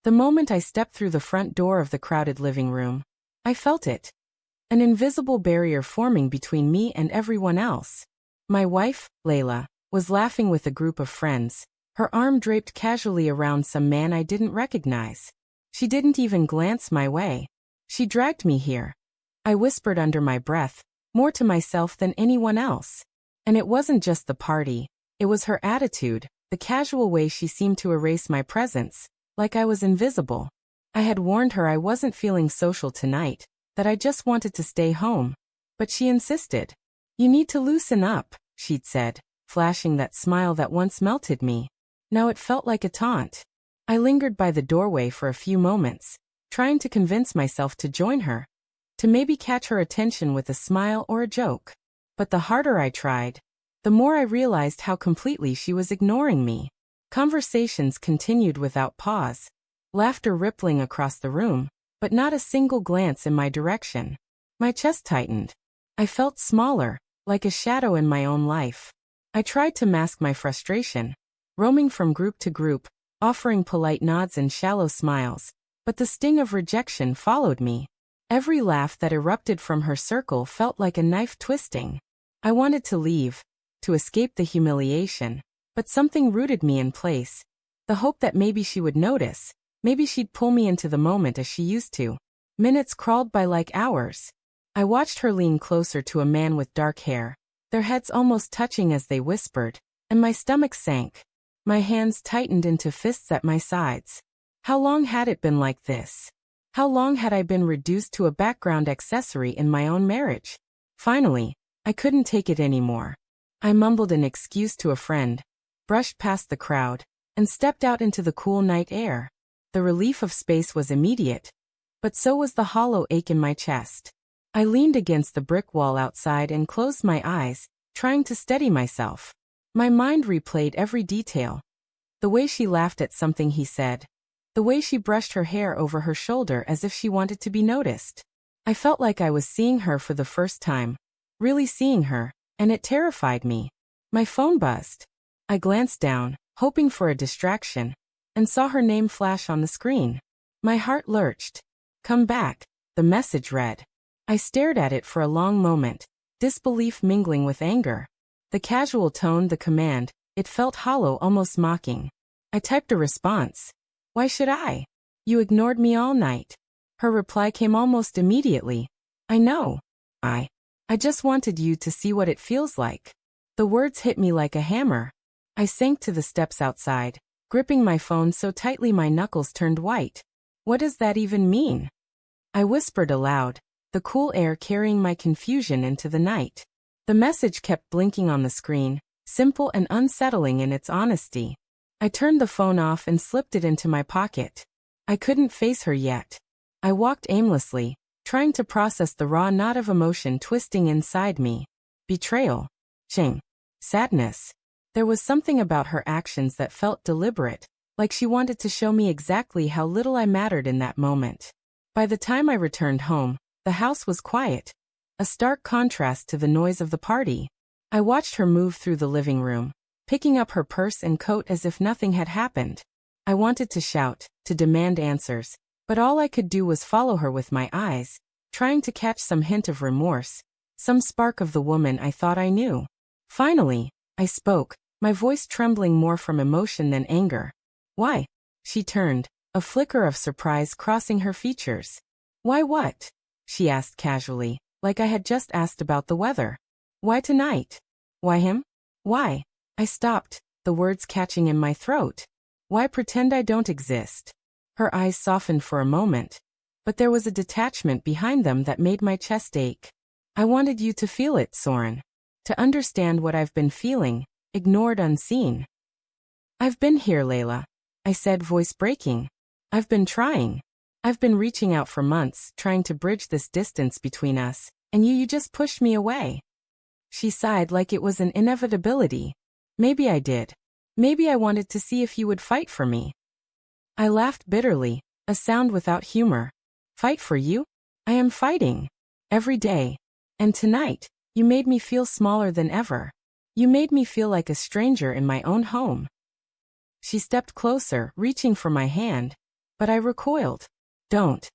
The moment I stepped through the front door of the crowded living room, I felt it. An invisible barrier forming between me and everyone else. My wife, Layla, was laughing with a group of friends, her arm draped casually around some man I didn't recognize. She didn't even glance my way. She dragged me here. I whispered under my breath, more to myself than anyone else. And it wasn't just the party, it was her attitude, the casual way she seemed to erase my presence, like I was invisible. I had warned her I wasn't feeling social tonight, that I just wanted to stay home. But she insisted. You need to loosen up, she'd said, flashing that smile that once melted me. Now it felt like a taunt. I lingered by the doorway for a few moments, trying to convince myself to join her, to maybe catch her attention with a smile or a joke. But the harder I tried, the more I realized how completely she was ignoring me. Conversations continued without pause, laughter rippling across the room, but not a single glance in my direction. My chest tightened. I felt smaller, like a shadow in my own life. I tried to mask my frustration, roaming from group to group, offering polite nods and shallow smiles, but the sting of rejection followed me. Every laugh that erupted from her circle felt like a knife twisting. I wanted to leave, to escape the humiliation, but something rooted me in place. The hope that maybe she would notice, maybe she'd pull me into the moment as she used to. Minutes crawled by like hours. I watched her lean closer to a man with dark hair, their heads almost touching as they whispered, and my stomach sank. My hands tightened into fists at my sides. How long had it been like this? How long had I been reduced to a background accessory in my own marriage? Finally, I couldn't take it anymore. I mumbled an excuse to a friend, brushed past the crowd, and stepped out into the cool night air. The relief of space was immediate, but so was the hollow ache in my chest. I leaned against the brick wall outside and closed my eyes, trying to steady myself. My mind replayed every detail. The way she laughed at something he said. The way she brushed her hair over her shoulder as if she wanted to be noticed. I felt like I was seeing her for the first time. Really seeing her, and it terrified me. My phone buzzed. I glanced down, hoping for a distraction, and saw her name flash on the screen. My heart lurched. Come back, the message read. I stared at it for a long moment, disbelief mingling with anger. The casual tone, the command, it felt hollow, almost mocking. I typed a response. Why should I? You ignored me all night. Her reply came almost immediately. I know. I just wanted you to see what it feels like. The words hit me like a hammer. I sank to the steps outside, gripping my phone so tightly my knuckles turned white. What does that even mean? I whispered aloud, the cool air carrying my confusion into the night. The message kept blinking on the screen, simple and unsettling in its honesty. I turned the phone off and slipped it into my pocket. I couldn't face her yet. I walked aimlessly, trying to process the raw knot of emotion twisting inside me. Betrayal. Shame. Sadness. There was something about her actions that felt deliberate, like she wanted to show me exactly how little I mattered in that moment. By the time I returned home, the house was quiet, a stark contrast to the noise of the party. I watched her move through the living room, picking up her purse and coat as if nothing had happened. I wanted to shout, to demand answers, but all I could do was follow her with my eyes, trying to catch some hint of remorse, some spark of the woman I thought I knew. Finally, I spoke, my voice trembling more from emotion than anger. Why? She turned, a flicker of surprise crossing her features. Why what? She asked casually, like I had just asked about the weather. Why tonight? Why him? Why? I stopped, the words catching in my throat. Why pretend I don't exist? Her eyes softened for a moment, but there was a detachment behind them that made my chest ache. I wanted you to feel it, Soren. To understand what I've been feeling, ignored, unseen. I've been here, Layla, I said, voice breaking. I've been trying. I've been reaching out for months, trying to bridge this distance between us, and you just pushed me away. She sighed like it was an inevitability. Maybe I did. Maybe I wanted to see if you would fight for me. I laughed bitterly, a sound without humor. Fight for you? I am fighting. Every day. And tonight, you made me feel smaller than ever. You made me feel like a stranger in my own home. She stepped closer, reaching for my hand. But I recoiled. Don't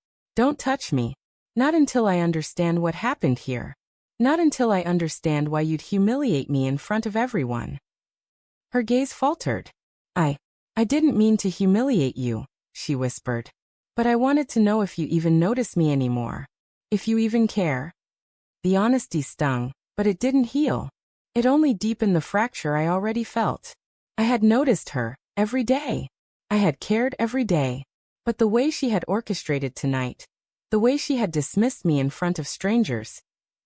touch me. Not until I understand what happened here. Not until I understand why you'd humiliate me in front of everyone. Her gaze faltered. I didn't mean to humiliate you, she whispered. But I wanted to know if you even notice me anymore. If you even care. The honesty stung, but it didn't heal. It only deepened the fracture I already felt. I had noticed her, every day. I had cared every day. But the way she had orchestrated tonight, the way she had dismissed me in front of strangers,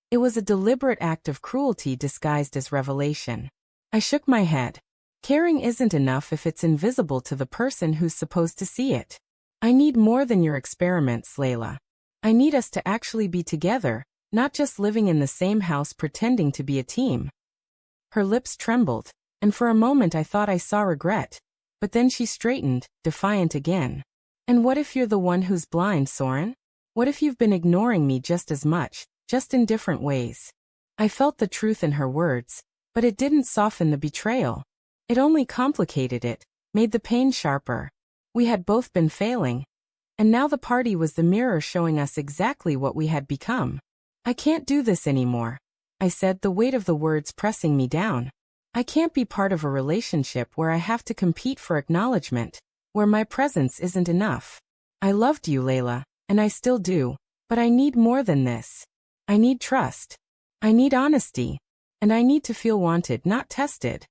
it was a deliberate act of cruelty disguised as revelation. I shook my head. Caring isn't enough if it's invisible to the person who's supposed to see it. I need more than your experiments, Layla. I need us to actually be together, not just living in the same house pretending to be a team. Her lips trembled, and for a moment I thought I saw regret. But then she straightened, defiant again. And what if you're the one who's blind, Soren? What if you've been ignoring me just as much, just in different ways? I felt the truth in her words, but it didn't soften the betrayal. It only complicated it, made the pain sharper. We had both been failing. And now the party was the mirror showing us exactly what we had become. I can't do this anymore, I said, the weight of the words pressing me down. I can't be part of a relationship where I have to compete for acknowledgement, where my presence isn't enough. I loved you, Layla, and I still do, but I need more than this. I need trust. I need honesty. And I need to feel wanted, not tested.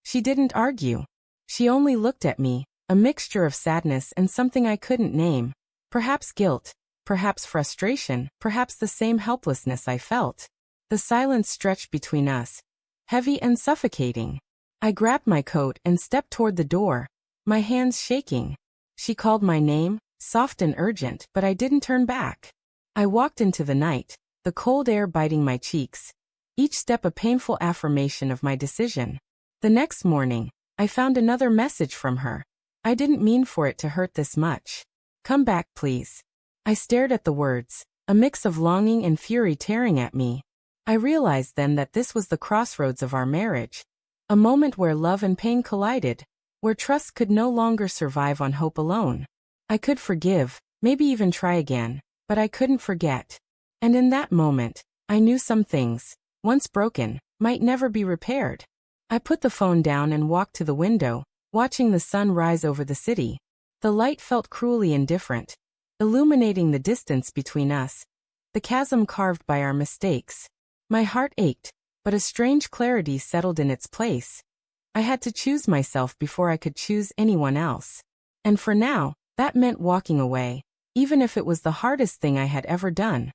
She didn't argue. She only looked at me, a mixture of sadness and something I couldn't name. Perhaps guilt, perhaps frustration, perhaps the same helplessness I felt. The silence stretched between us, heavy and suffocating. I grabbed my coat and stepped toward the door, my hands shaking. She called my name, soft and urgent, but I didn't turn back. I walked into the night, the cold air biting my cheeks, each step a painful affirmation of my decision. The next morning, I found another message from her. I didn't mean for it to hurt this much. Come back, please. I stared at the words, a mix of longing and fury tearing at me. I realized then that this was the crossroads of our marriage. A moment where love and pain collided, where trust could no longer survive on hope alone. I could forgive, maybe even try again, but I couldn't forget. And in that moment, I knew some things, once broken, might never be repaired. I put the phone down and walked to the window, watching the sun rise over the city. The light felt cruelly indifferent, illuminating the distance between us, the chasm carved by our mistakes. My heart ached, but a strange clarity settled in its place. I had to choose myself before I could choose anyone else. And for now, that meant walking away, even if it was the hardest thing I had ever done.